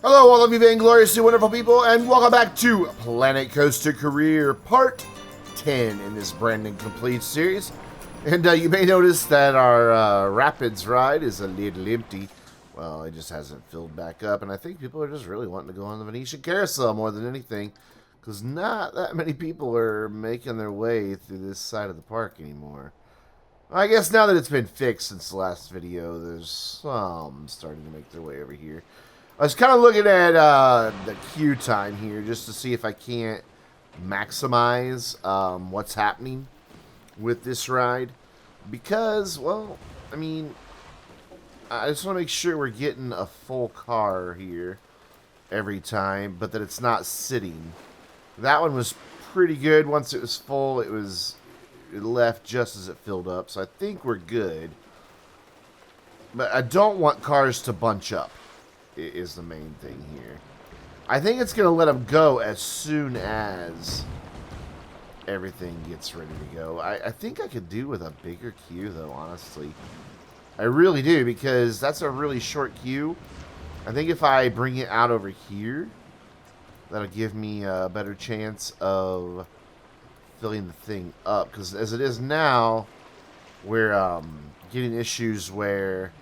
Hello, all of you Vainglorious and wonderful people, and welcome back to Planet Coaster Career Part 10 in this brand new complete series. And you may notice that our Rapids ride is a little empty. Well, it just hasn't filled back up, and I think people are just really wanting to go on the Venetian Carousel more than anything, because not that many people are making their way through this side of the park anymore. I guess now that it's been fixed since the last video, there's some starting to make their way over here. I was kind of looking at the queue time here just to see if I can't maximize what's happening with this ride. Because, well, I mean, I just want to make sure we're getting a full car here every time, but that it's not sitting. That one was pretty good. Once it was full, it left just as it filled up, so I think we're good. But I don't want cars to bunch up, is the main thing here. I think it's going to let them go as soon as everything gets ready to go. I think I could do with a bigger queue, though, honestly. I really do, because that's a really short queue. I think if I bring it out over here, that'll give me a better chance of filling the thing up. Because as it is now, we're getting issues where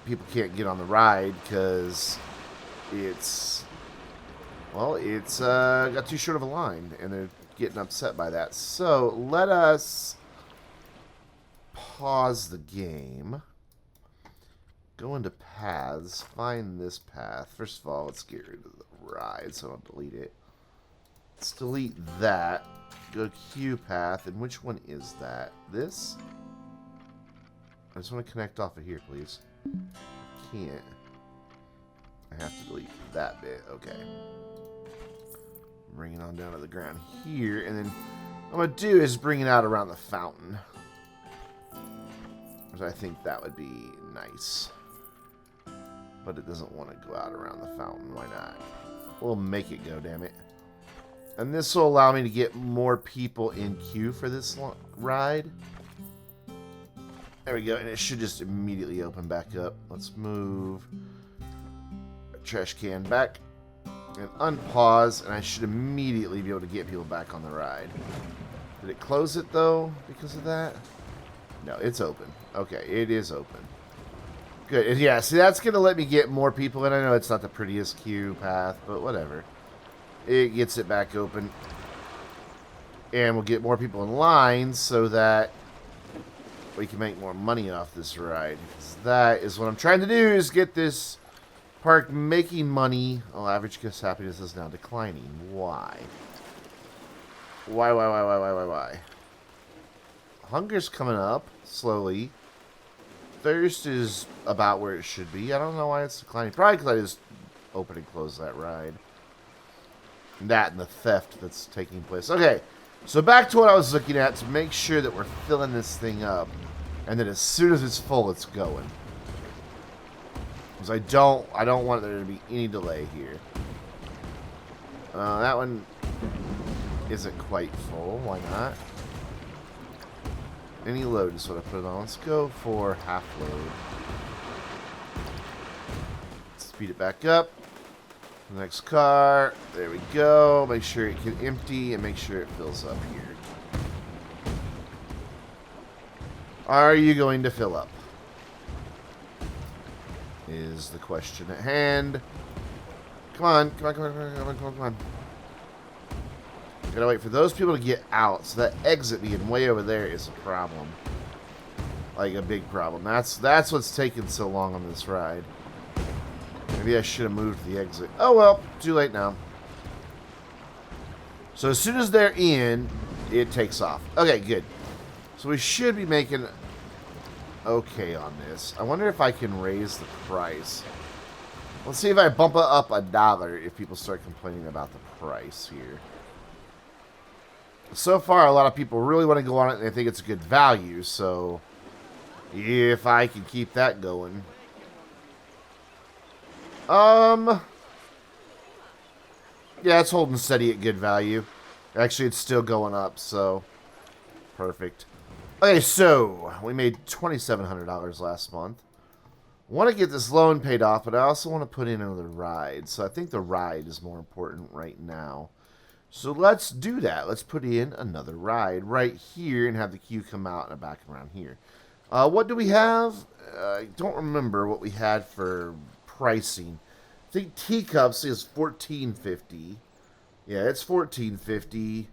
people can't get on the ride because it's got too short of a line, and they're getting upset by that. So let us pause the game, go into paths, find this path. First of all, let's get rid of the ride, so I'll delete it. Let's delete that. Go to queue path, and which one is that? This? I just want to connect off of here, please. I can't. I have to delete that bit. Okay. Bring it on down to the ground here, and then what I'm going to do is bring it out around the fountain. Which I think that would be nice. But it doesn't want to go out around the fountain. Why not? We'll make it go, damn it. And this will allow me to get more people in queue for this ride. There we go, and it should just immediately open back up. Let's move a trash can back and unpause, and I should immediately be able to get people back on the ride. Did it close it, though, because of that? No, it's open. Okay, it is open. Good. Yeah, see, that's going to let me get more people in. I know it's not the prettiest queue path, but whatever. It gets it back open. And we'll get more people in line so that we can make more money off this ride. Because that is what I'm trying to do, is get this park making money. Oh, average guest happiness is now declining. Why? Why? Hunger's coming up slowly. Thirst is about where it should be. I don't know why it's declining. Probably because I just opened and closed that ride. That and the theft that's taking place. Okay, so back to what I was looking at to make sure that we're filling this thing up, and that as soon as it's full, it's going. Because I don't want there to be any delay here. That one isn't quite full. Why not? Any load is what I put it on. Let's go for half load. Speed it back up. The next car. There we go. Make sure it can empty and make sure it fills up here. Are you going to fill up? Is the question at hand. Come on. Gotta wait for those people to get out. So that exit being way over there is a problem. Like a big problem. That's what's taking so long on this ride. Maybe I should have moved the exit. Oh well, too late now. So as soon as they're in, it takes off. Okay, good. So we should be making okay on this. I wonder if I can raise the price. Let's see if I bump it up $1 if people start complaining about the price here. So far, a lot of people really want to go on it and they think it's a good value, so if I can keep that going. Yeah, it's holding steady at good value. Actually, it's still going up, so perfect. Okay, so we made $2,700 last month. want to get this loan paid off, but I also want to put in another ride. So I think the ride is more important right now. So let's do that. Let's put in another ride right here and have the queue come out and back around here. What do we have? I don't remember what we had for pricing. I think teacups is $14.50. Yeah, it's $14.50.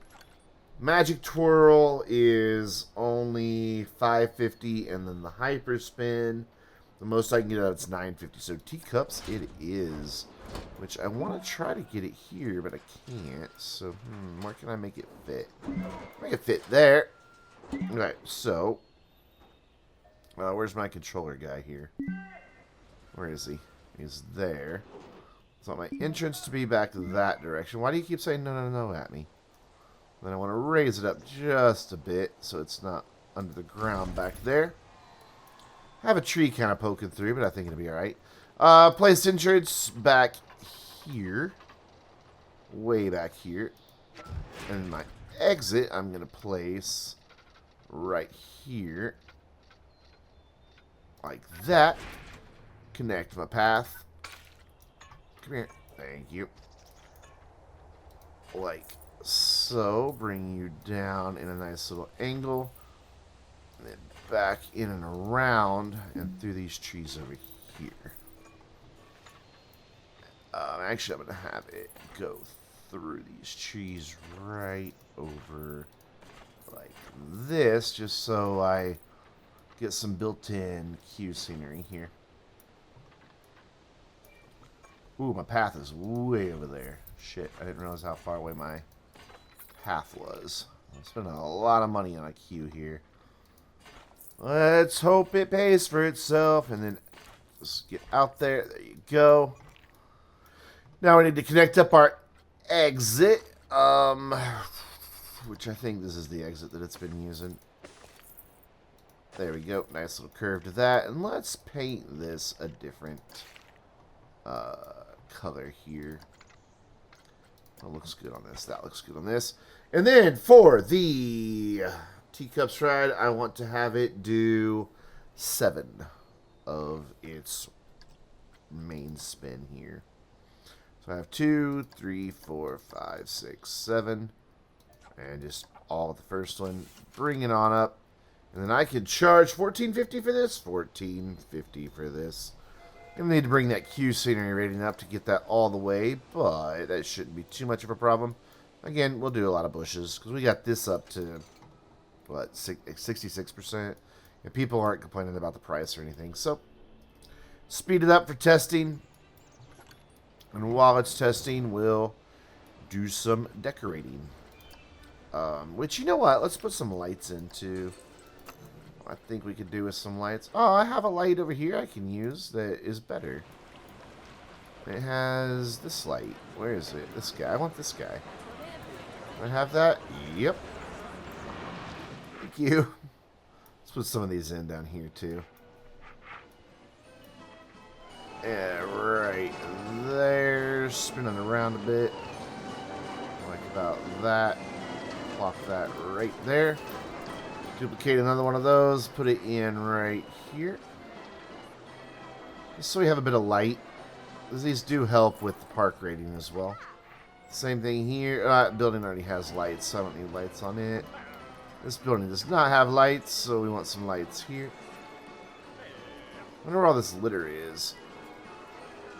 Magic Twirl is only $5.50, and then the Hyper Spin, the most I can get out it's $9.50. So teacups it is, which I want to try to get it here, but I can't. So where can I make it fit? Make it fit there. Alright, so where's my controller guy here? Where is he? He's there. So I want my entrance to be back that direction. Why do you keep saying no, no, no at me? Then I want to raise it up just a bit so it's not under the ground back there. I have a tree kind of poking through, but I think it'll be alright. Place entrance back here. Way back here. And my exit I'm going to place right here. Like that. Connect my path. Come here. Thank you. Like so. Bring you down in a nice little angle. And then back in and around and through these trees over here. Actually, I'm going to have it go through these trees right over like this, just so I get some built-in queue scenery here. Ooh, my path is way over there. Shit, I didn't realize how far away my path was. I'm spending a lot of money on a queue here. Let's hope it pays for itself, and then just get out there. There you go. Now we need to connect up our exit, which I think this is the exit that it's been using. There we go. Nice little curve to that. And let's paint this a different color here. That looks good on this. That looks good on this. And then for the teacups ride, I want to have it do 7 of its main spin here. So I have 2, 3, 4, 5, 6, 7. And just all the first one. Bring it on up. And then I could charge $14.50 for this, $14.50 for this. I'm going to need to bring that queue scenery rating up to get that all the way, but that shouldn't be too much of a problem. Again, we'll do a lot of bushes, because we got this up to, what, 66%. And people aren't complaining about the price or anything. So, speed it up for testing. And while it's testing, we'll do some decorating. Which, you know what, let's put some lights in, too. I think we could do with some lights. Oh, I have a light over here I can use that is better. It has this light. Where is it? This guy. I want this guy. I have that? Yep. Thank you. Let's put some of these in down here, too. Yeah, right there. Spinning around a bit. Like about that. Plop that right there. Duplicate another one of those, put it in right here. Just so we have a bit of light. These do help with the park rating as well. Same thing here. Building already has lights, so I don't need lights on it. This building does not have lights, so we want some lights here. I wonder where all this litter is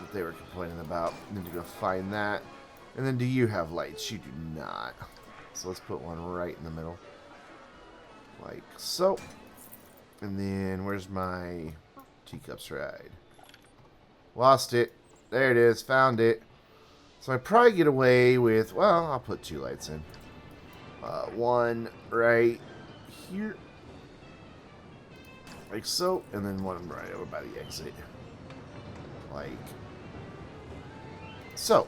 that they were complaining about. Need to go find that. And then do you have lights? You do not. So let's put one right in the middle. Like so. And then where's my teacups ride? Lost it. There it is. Found it. So I probably get away with, well, I'll put 2 lights in. One right here. Like so. And then one right over by the exit. Like so.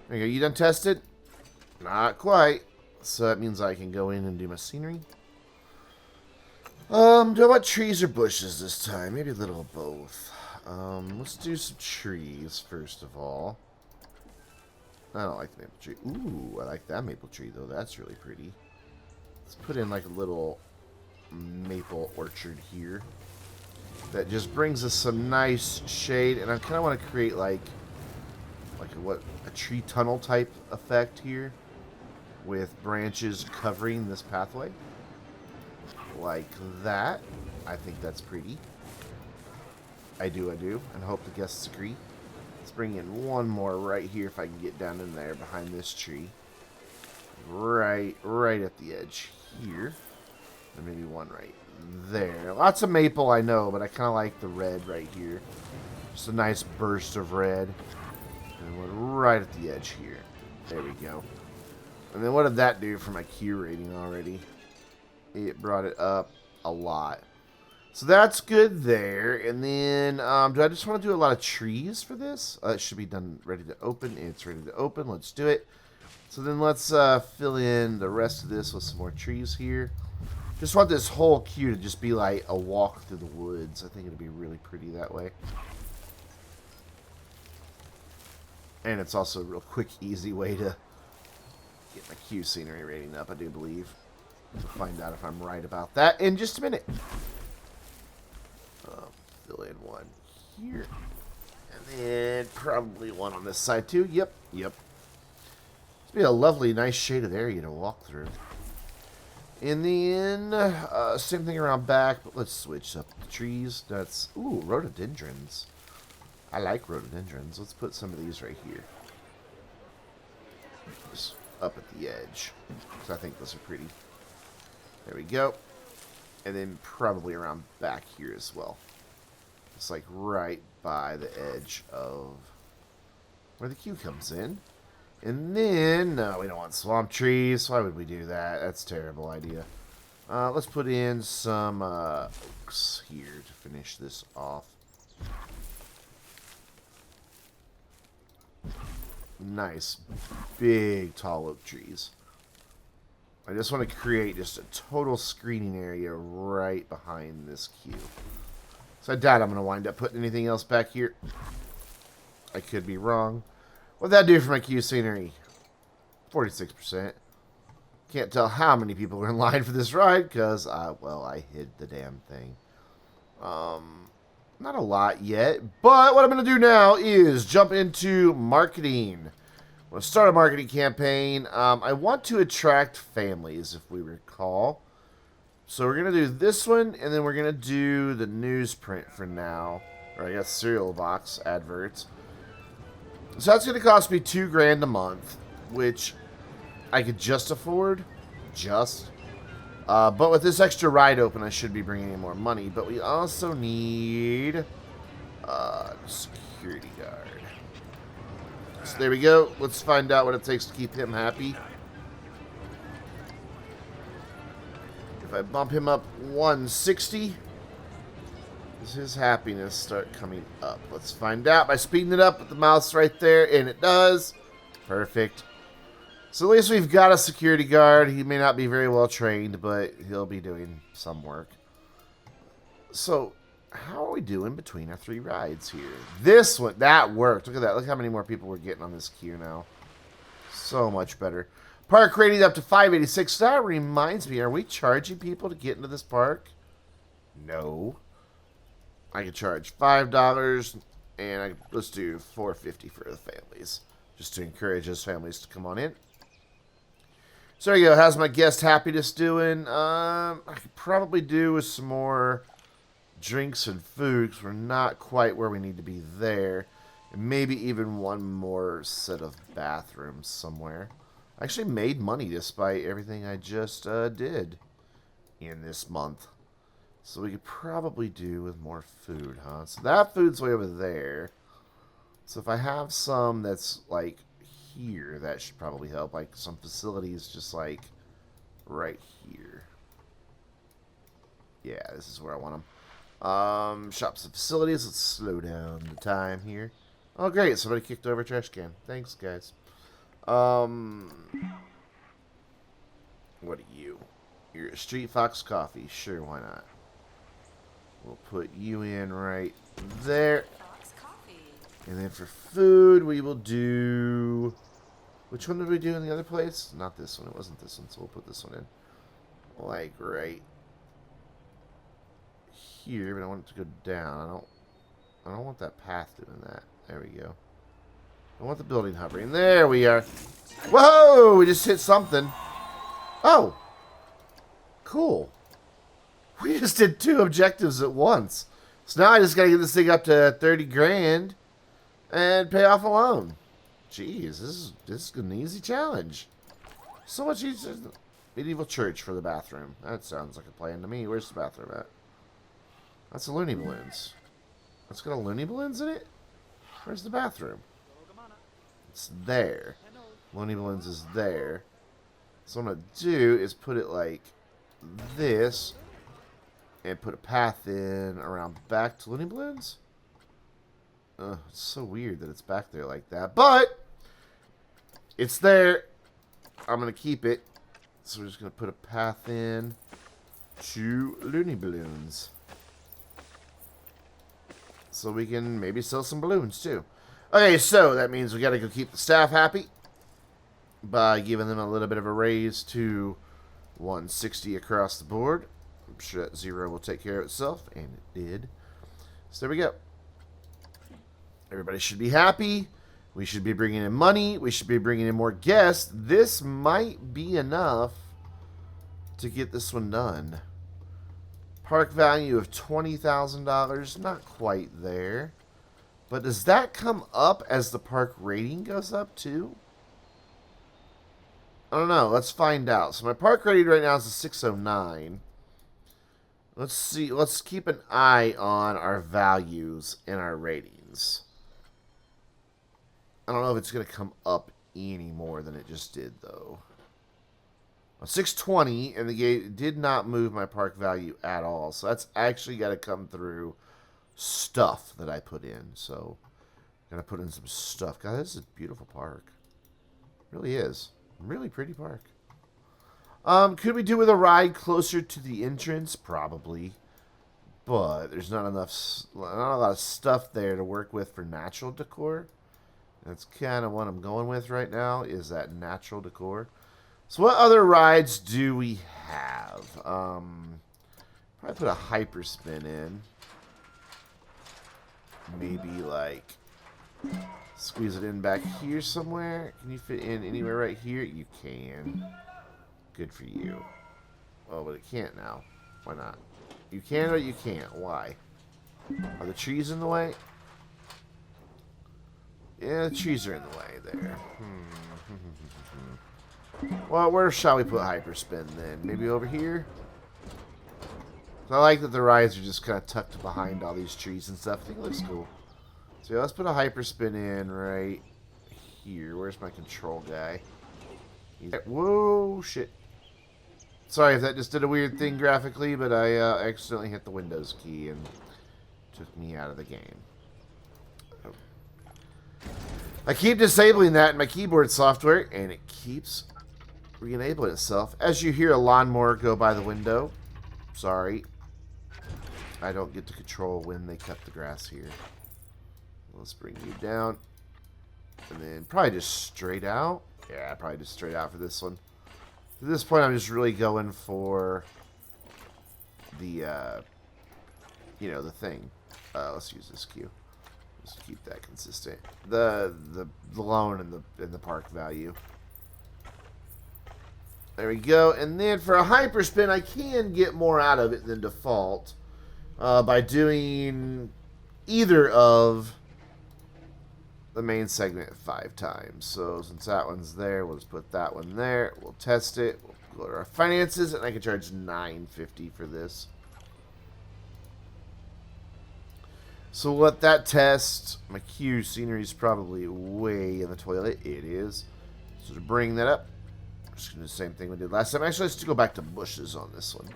There you go. You done tested? Not quite. So that means I can go in and do my scenery. Do I want trees or bushes this time? Maybe a little of both. Let's do some trees first of all. I don't like the maple tree. Ooh, I like that maple tree though. That's really pretty. Let's put in like a little maple orchard here. that just brings us some nice shade. And I kind of want to create like a tree tunnel type effect here with branches covering this pathway. Like that. I think that's pretty. I do, and hope the guests agree. Let's bring in one more right here if I can get down in there behind this tree. Right at the edge here. And maybe one right there. Lots of maple, I know, but I kind of like the red right here. Just a nice burst of red. And one right at the edge here. There we go. And then what did that do for my Q rating already? It brought it up a lot. So that's good there. And then, do I just want to do a lot of trees for this? It should be done, ready to open. It's ready to open. Let's do it. So then let's fill in the rest of this with some more trees here. Just want this whole queue to just be like a walk through the woods. I think it'll be really pretty that way. And it's also a real quick, easy way to get my queue scenery rating up, I do believe. We'll find out if I'm right about that in just a minute. Fill in one here. And then probably one on this side too. Yep. It's be a lovely, nice shaded area to walk through. And then, same thing around back, but let's switch up the trees. That's, ooh, rhododendrons. I like rhododendrons. Let's put some of these right here. Just up at the edge. Because I think those are pretty. There we go. And then probably around back here as well. Just like right by the edge of where the queue comes in. And then, no, we don't want swamp trees. Why would we do that? That's a terrible idea. Let's put in some oaks here to finish this off. Nice, big, tall oak trees. I just want to create just a total screening area right behind this queue. So I doubt I'm going to wind up putting anything else back here. I could be wrong. What'd that do for my queue scenery? 46%. Can't tell how many people are in line for this ride because, well, I hid the damn thing. Not a lot yet, but what I'm going to do now is jump into marketing. I'm going to start a marketing campaign. I want to attract families, if we recall. So we're going to do this one, and then we're going to do the newsprint for now. Or I guess cereal box adverts. So that's going to cost me $2 grand a month, which I could just afford. But with this extra ride open, I should be bringing in more money. But we also need security guard. So there we go. Let's find out what it takes to keep him happy. If I bump him up 160, does his happiness start coming up? Let's find out by speeding it up with the mouse right there, and it does. Perfect. So at least we've got a security guard. He may not be very well trained, but he'll be doing some work. So how are we doing between our 3 rides here? This one, that worked. Look at that. Look how many more people we're getting on this queue now. So much better. Park rating up to 586. That reminds me, are we charging people to get into this park? No. I could charge $5, and let's do $4.50 for the families, just to encourage those families to come on in. So there you go. How's my guest happiness doing? I could probably do with some more drinks and food, because we're not quite where we need to be there. And maybe even one more set of bathrooms somewhere. I actually made money despite everything I just did in this month. So we could probably do with more food, huh? So that food's way over there. So if I have some that's like here, that should probably help. Like some facilities just like right here. Yeah, this is where I want them. Shops and facilities. Let's slow down the time here. Oh, great. Somebody kicked over a trash can. Thanks, guys. What are you? You're a Street Fox Coffee. Sure, why not? We'll put you in right there. And then for food, we will do... Which one did we do in the other place? Not this one. It wasn't this one, so we'll put this one in. Like right here, but I want it to go down. I don't want that path doing that. There we go. I want the building hovering. There we are. Whoa! We just hit something. Oh. Cool. We just did 2 objectives at once. So now I just gotta get this thing up to 30 grand and pay off a loan. Jeez, this is an easy challenge. So much easier. Medieval church for the bathroom. That sounds like a plan to me. Where's the bathroom at? That's the Looney Balloons. It's got a Looney Balloons in it? Where's the bathroom? It's there. Looney Balloons is there. So what I'm going to do is put it like this and put a path in around back to Looney Balloons. It's so weird that it's back there like that. But it's there. I'm going to keep it. So we're just going to put a path in to Looney Balloons. So we can maybe sell some balloons too. Okay, so that means we got to go keep the staff happy by giving them a little bit of a raise to 160 across the board. I'm sure that 0 will take care of itself, and it did. So there we go. Everybody should be happy. We should be bringing in money. We should be bringing in more guests. This might be enough to get this one done. Park value of $20,000. Not quite there. But does that come up as the park rating goes up too? I don't know. Let's find out. So my park rating right now is a 609. Let's see. Let's keep an eye on our values and our ratings. I don't know if it's going to come up any more than it just did, though. A 620, and the gate did not move my park value at all. So that's actually got to come through stuff that I put in. So I'm going to put in some stuff. God, this is a beautiful park. It really is. Really pretty park. Could we do with a ride closer to the entrance? Probably. But there's not a lot of stuff there to work with for natural decor. That's kind of what I'm going with right now, is that natural decor. So what other rides do we have? Probably put a hyperspin in. Maybe like squeeze it in back here somewhere. Can you fit in anywhere right here? You can. Good for you. Oh, but it can't now. Why not? You can or you can't. Why? Are the trees in the way? Yeah, the trees are in the way there. Well, where shall we put hyperspin then? Maybe over here? I like that the rides are just kind of tucked behind all these trees and stuff. I think it looks cool. So yeah, let's put a hyperspin in right here. Where's my control guy? Whoa, shit. Sorry if that just did a weird thing graphically, but I accidentally hit the Windows key and took me out of the game. I keep disabling that in my keyboard software, and it keeps re-enabling itself. As you hear a lawnmower go by the window, sorry, I don't get to control when they cut the grass here. Let's bring you down, and then probably just straight out. Yeah, probably just straight out for this one. At this point, I'm just really going for the, you know, the thing. Let's use this cue. Just keep that consistent. The loan and the park value. There we go. And then for a hyperspin, I can get more out of it than default by doing either of the main segment 5 times. So since that one's there, we'll just put that one there. We'll test it. We'll go to our finances, and I can charge $9.50 for this. So we'll let that test. My queue scenery is probably way in the toilet. It is. So to bring that up, I'm just going to do the same thing we did last time. Actually, let's go back to bushes on this one.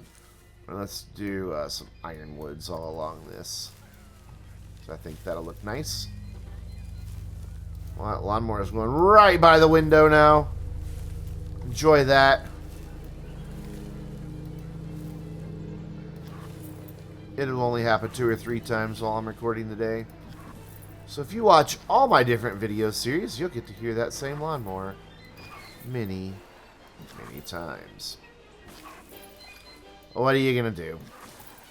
And let's do some ironwoods all along this. So I think that'll look nice. Well, that lawnmower is going right by the window now. Enjoy that. It'll only happen 2 or 3 times while I'm recording today. So if you watch all my different video series, you'll get to hear that same lawnmower many times. What are you going to do?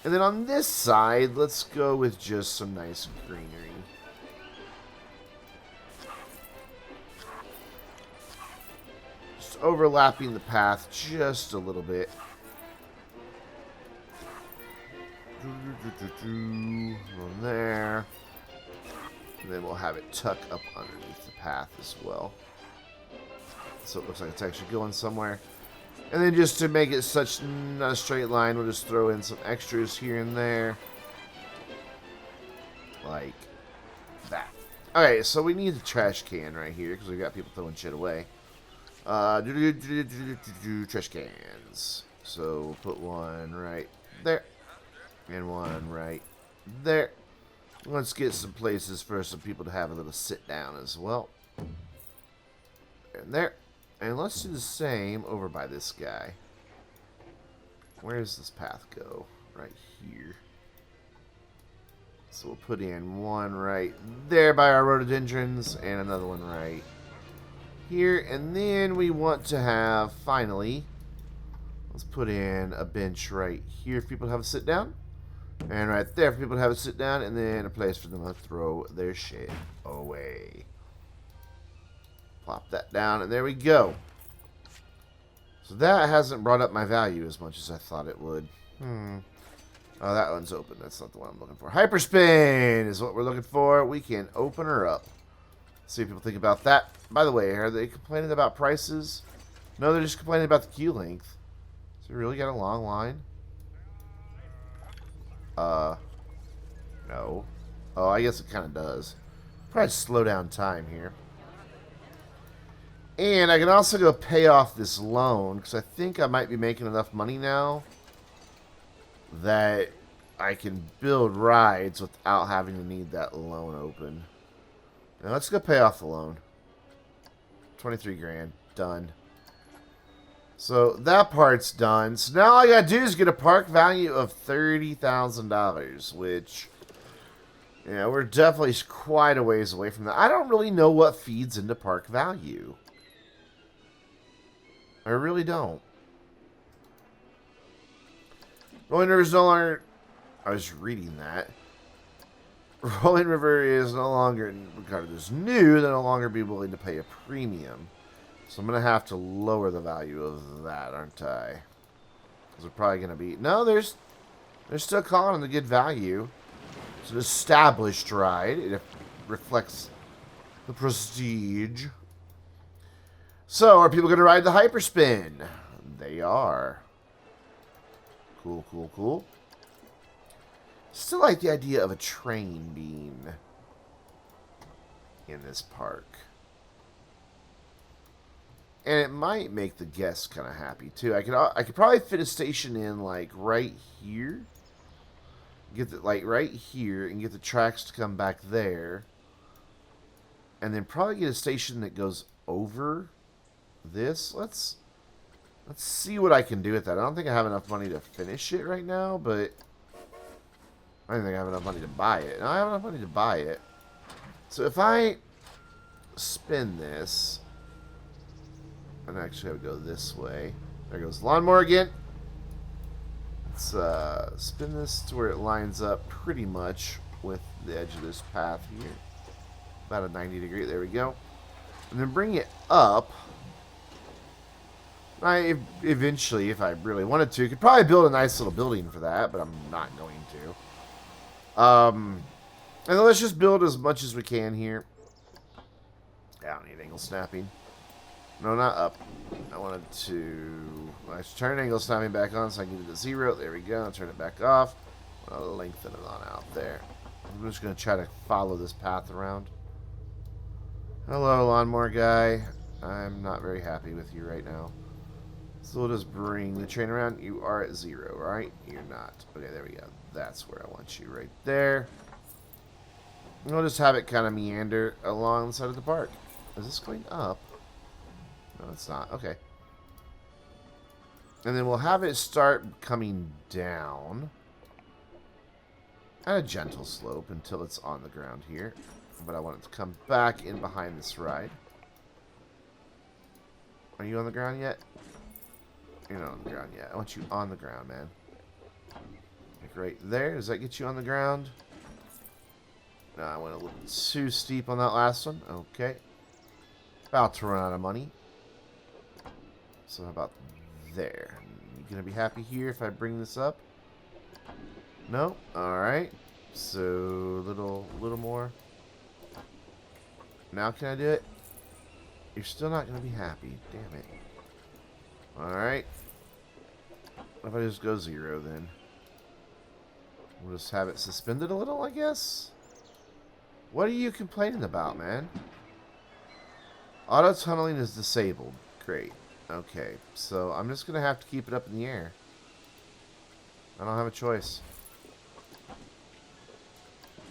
And then on this side, let's go with just some nice greenery. Just overlapping the path just a little bit. On there. And then we'll have it tuck up underneath the path as well. So it looks like it's actually going somewhere. And then just to make it such not a straight line, we'll just throw in some extras here and there. Like that. Okay, so we need the trash can right here because we've got people throwing shit away. Trash cans. So we'll put one right there. And one right there. Let's get some places for some people to have a little sit down as well. And there. And let's do the same over by this guy. Where does this path go? Right here. So we'll put in one right there by our rhododendrons and another one right here. And then we want to have, finally, let's put in a bench right here for people to have a sit down. And right there for people to have a sit down. And then a place for them to throw their shit away. Plop that down, and there we go. So that hasn't brought up my value as much as I thought it would. Oh, that one's open. That's not the one I'm looking for. Hyperspin is what we're looking for. We can open her up. See what people think about that. By the way, are they complaining about prices? No, they're just complaining about the queue length. So we really got a long line? No. Oh, I guess it kind of does. Probably slow down time here. And I can also go pay off this loan, because I think I might be making enough money now that I can build rides without having to need that loan open. Now let's go pay off the loan. 23 grand. Done. So that part's done. So now all I gotta do is get a park value of $30,000, which, yeah, we're definitely quite a ways away from that. I don't really know what feeds into park value. I really don't. Rolling River is no longer... I was reading that. Rolling River is no longer regarded as new. They'll no longer be willing to pay a premium. So I'm going to have to lower the value of that, aren't I? Because we're probably going to be... No, they're still calling it a good value. It's an established ride. It reflects the prestige. So, are people going to ride the Hyperspin? They are. Cool, cool, cool. Still like the idea of a train being in this park. And it might make the guests kind of happy, too. I could probably fit a station in, like, right here. Get the, like, right here and get the tracks to come back there. And then probably get a station that goes over this. Let's see what I can do with that. I don't think I have enough money to finish it right now, but I don't think I have enough money to buy it. No, I have enough money to buy it. So if I spin this, and actually I would go this way. There goes the lawnmower again. Let's spin this to where it lines up pretty much with the edge of this path here. About a 90 degree. There we go. And then bring it up. I eventually, if I really wanted to, could probably build a nice little building for that, but I'm not going to. And then let's just build as much as we can here. I don't need angle snapping. No, not up. I wanted to... Let's turn angle snapping back on so I can get it to 0. There we go. Turn it back off. I'll lengthen it on out there. I'm just going to try to follow this path around. Hello, lawnmower guy. I'm not very happy with you right now. So we'll just bring the train around. You are at 0, right? You're not. Okay, there we go. That's where I want you, right there. And we'll just have it kind of meander along the side of the park. Is this going up? No, it's not. Okay. And then we'll have it start coming down at a gentle slope until it's on the ground here. But I want it to come back in behind this ride. Are you on the ground yet? You're not on the ground yet. I want you on the ground, man. Like right there. Does that get you on the ground? No, I went a little too steep on that last one. Okay. About to run out of money. So how about there? You gonna be happy here if I bring this up? No? Alright. So little more. Now can I do it? You're still not gonna be happy. Damn it. Alright. What if I just go 0 then? We'll just have it suspended a little, I guess? What are you complaining about, man? Auto tunneling is disabled. Great. Okay, so I'm just gonna have to keep it up in the air. I don't have a choice.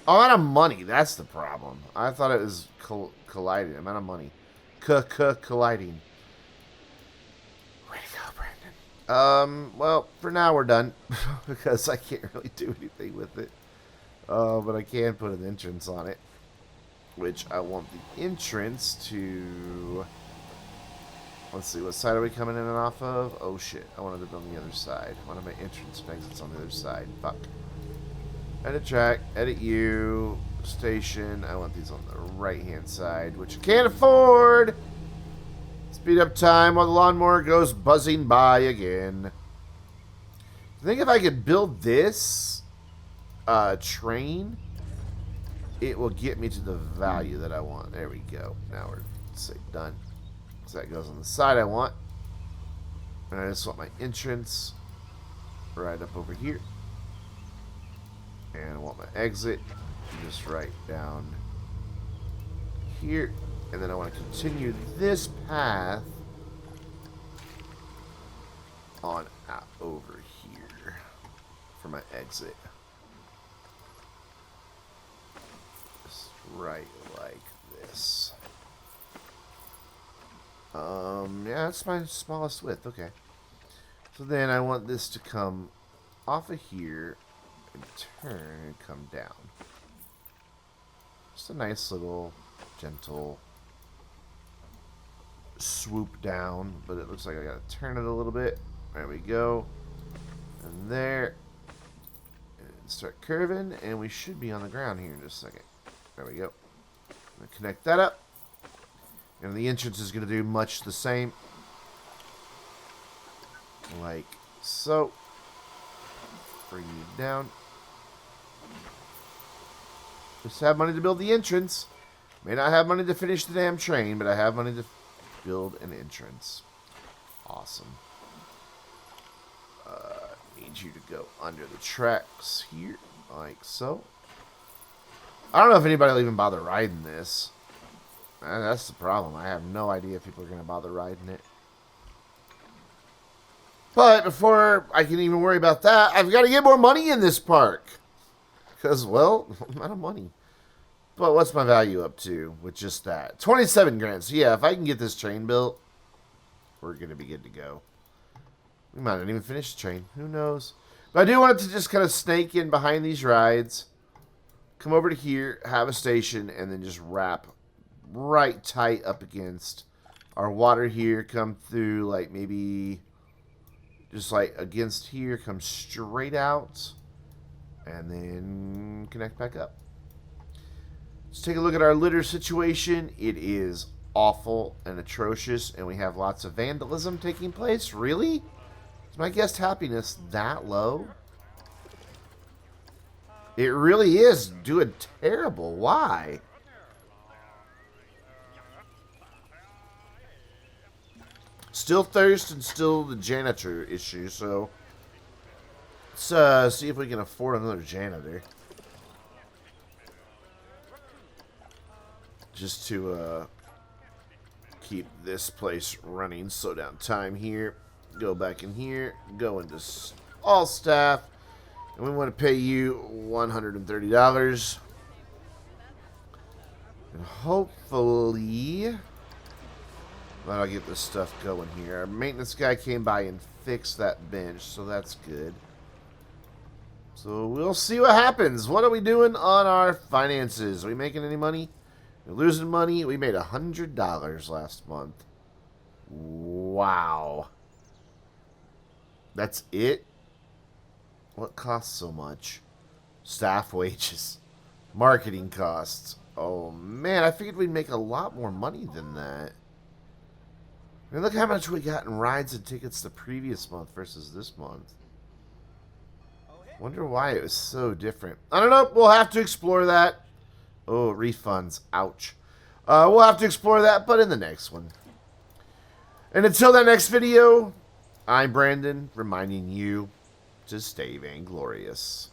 Oh, I'm out of money. That's the problem. I thought it was colliding. I'm out of money. Colliding. Way to go, Brandon. Well, for now we're done. Because I can't really do anything with it. But I can put an entrance on it. Which I want the entrance to... Let's see, what side are we coming in and off of? Oh shit, I wanted it on the other side. One of my entrance and exits on the other side. Fuck. Edit track, edit you, station. I want these on the right hand side, which I can't afford! Speed up time while the lawnmower goes buzzing by again. I think if I could build this train, it will get me to the value that I want. There we go. Now we're, say, done. So that goes on the side I want. And I just want my entrance right up over here. And I want my exit just right down here. And then I want to continue this path on out over here for my exit. Just right like this. Yeah, that's my smallest width. Okay. So then I want this to come off of here and turn and come down. Just a nice little gentle swoop down, but it looks like I gotta turn it a little bit. There we go. And there. And start curving, and we should be on the ground here in just a second. There we go. I'm gonna connect that up. And the entrance is going to do much the same. Like so. Bring you down. Just have money to build the entrance. May not have money to finish the damn train, but I have money to build an entrance. Awesome. Need you to go under the tracks here. Like so. I don't know if anybody will even bother riding this. That's the problem. I have no idea if people are going to bother riding it. But before I can even worry about that, I've got to get more money in this park. Because, well, I'm out of money. But what's my value up to with just that? 27 grand. So, yeah, if I can get this train built, we're going to be good to go. We might not even finish the train. Who knows? But I do want it to just kind of snake in behind these rides. Come over to here, have a station, and then just wrap right tight up against our water here. Come through like maybe just like against here, come straight out and then connect back up. Let's take a look at our litter situation. It is awful and atrocious, and we have lots of vandalism taking place. Really? Is my guest happiness that low? It really is doing terrible. Why? Still thirst and still the janitor issue, so let's see if we can afford another janitor. Just to keep this place running. Slow down time here. Go back in here. Go into all staff. And we want to pay you $130. And hopefully that'll get this stuff going here. Our maintenance guy came by and fixed that bench, so that's good. So we'll see what happens. What are we doing on our finances? Are we making any money? We're losing money. We made $100 last month. Wow. That's it? What costs so much? Staff wages. Marketing costs. Oh, man. I figured we'd make a lot more money than that. I mean, look how much we got in rides and tickets the previous month versus this month. Wonder why it was so different. I don't know. We'll have to explore that. Oh, refunds. Ouch. We'll have to explore that, but in the next one. And until that next video, I'm Brandon, reminding you to stay vainglorious.